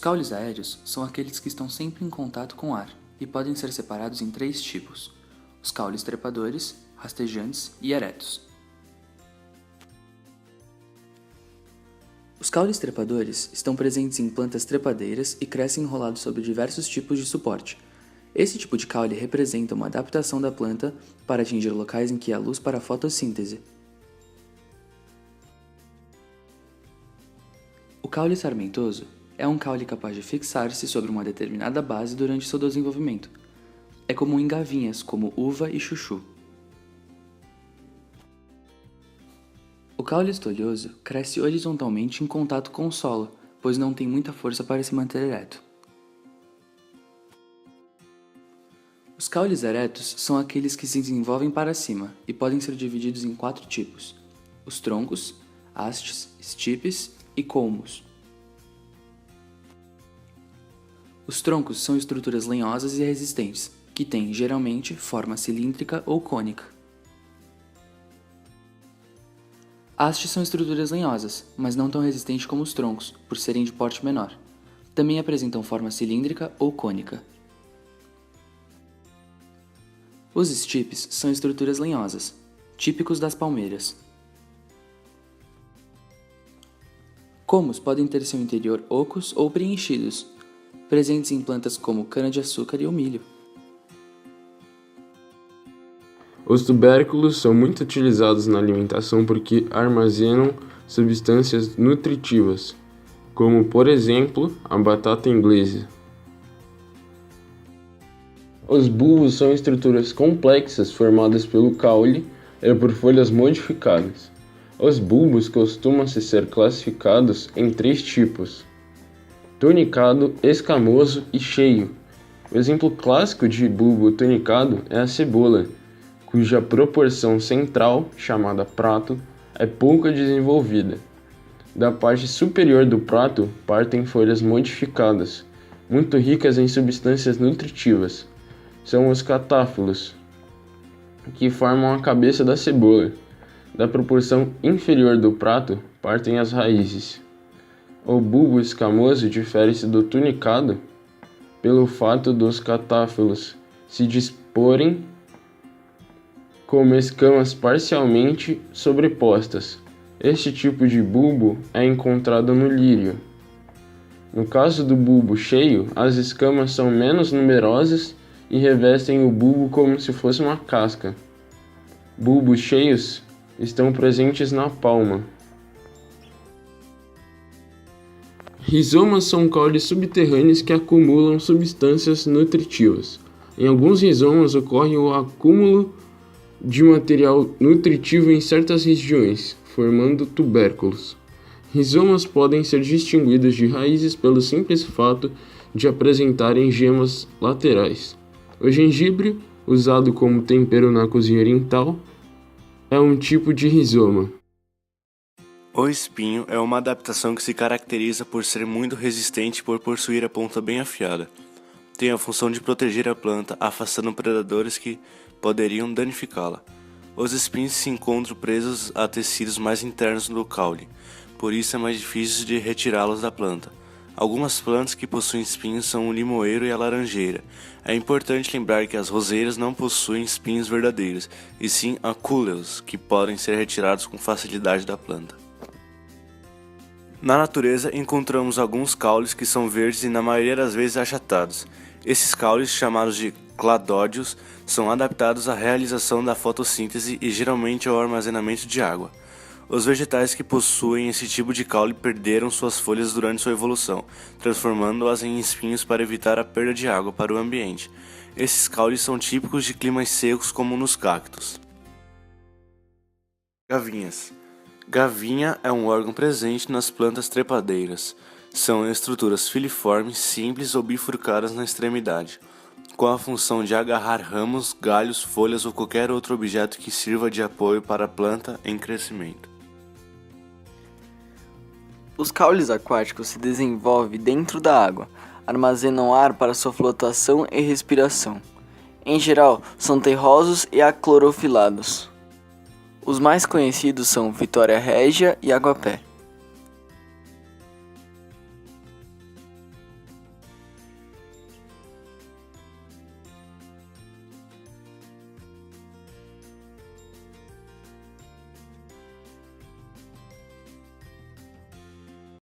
caules aéreos são aqueles que estão sempre em contato com o ar e podem ser separados em 3 tipos: os caules trepadores, rastejantes e eretos. Os caules trepadores estão presentes em plantas trepadeiras e crescem enrolados sobre diversos tipos de suporte. Esse tipo de caule representa uma adaptação da planta para atingir locais em que há luz para a fotossíntese. O caule sarmentoso é um caule capaz de fixar-se sobre uma determinada base durante seu desenvolvimento. É comum em gavinhas, como uva e chuchu. O caule estolhoso cresce horizontalmente em contato com o solo, pois não tem muita força para se manter ereto. Os caules eretos são aqueles que se desenvolvem para cima e podem ser divididos em 4 tipos: os troncos, hastes, estipes e colmos. Os troncos são estruturas lenhosas e resistentes, que têm, geralmente, forma cilíndrica ou cônica. Hastes são estruturas lenhosas, mas não tão resistentes como os troncos, por serem de porte menor. Também apresentam forma cilíndrica ou cônica. Os estipes são estruturas lenhosas, típicos das palmeiras. Colmos podem ter seu interior ocos ou preenchidos, presentes em plantas como cana-de-açúcar e o milho. Os tubérculos são muito utilizados na alimentação porque armazenam substâncias nutritivas, como, por exemplo, a batata inglesa. Os bulbos são estruturas complexas formadas pelo caule e por folhas modificadas. Os bulbos costumam ser classificados em 3 tipos: tunicado, escamoso e cheio. O exemplo clássico de bulbo tunicado é a cebola, cuja proporção central, chamada prato, é pouco desenvolvida. Da parte superior do prato partem folhas modificadas, muito ricas em substâncias nutritivas. São os catáfilos, que formam a cabeça da cebola. Da proporção inferior do prato partem as raízes. O bulbo escamoso difere-se do tunicado pelo fato dos catáfilos se disporem como escamas parcialmente sobrepostas. Este tipo de bulbo é encontrado no lírio. No caso do bulbo cheio, as escamas são menos numerosas e revestem o bulbo como se fosse uma casca. Bulbos cheios estão presentes na palma. Rizomas são caules subterrâneos que acumulam substâncias nutritivas. Em alguns rizomas ocorre o acúmulo de material nutritivo em certas regiões, formando tubérculos. Rizomas podem ser distinguidos de raízes pelo simples fato de apresentarem gemas laterais. O gengibre, usado como tempero na cozinha oriental, é um tipo de rizoma. O espinho é uma adaptação que se caracteriza por ser muito resistente e por possuir a ponta bem afiada. Tem a função de proteger a planta, afastando predadores que poderiam danificá-la. Os espinhos se encontram presos a tecidos mais internos do caule, por isso é mais difícil de retirá-los da planta. Algumas plantas que possuem espinhos são o limoeiro e a laranjeira. É importante lembrar que as roseiras não possuem espinhos verdadeiros, e sim acúleos, que podem ser retirados com facilidade da planta. Na natureza, encontramos alguns caules que são verdes e na maioria das vezes achatados. Esses caules, chamados de cladódios, são adaptados à realização da fotossíntese e geralmente ao armazenamento de água. Os vegetais que possuem esse tipo de caule perderam suas folhas durante sua evolução, transformando-as em espinhos para evitar a perda de água para o ambiente. Esses caules são típicos de climas secos como nos cactos. Gavinhas. Gavinha é um órgão presente nas plantas trepadeiras. São estruturas filiformes, simples ou bifurcadas na extremidade, com a função de agarrar ramos, galhos, folhas ou qualquer outro objeto que sirva de apoio para a planta em crescimento. Os caules aquáticos se desenvolvem dentro da água, armazenam ar para sua flotação e respiração. Em geral, são terrosos e aclorofilados. Os mais conhecidos são Vitória Régia e Aguapé.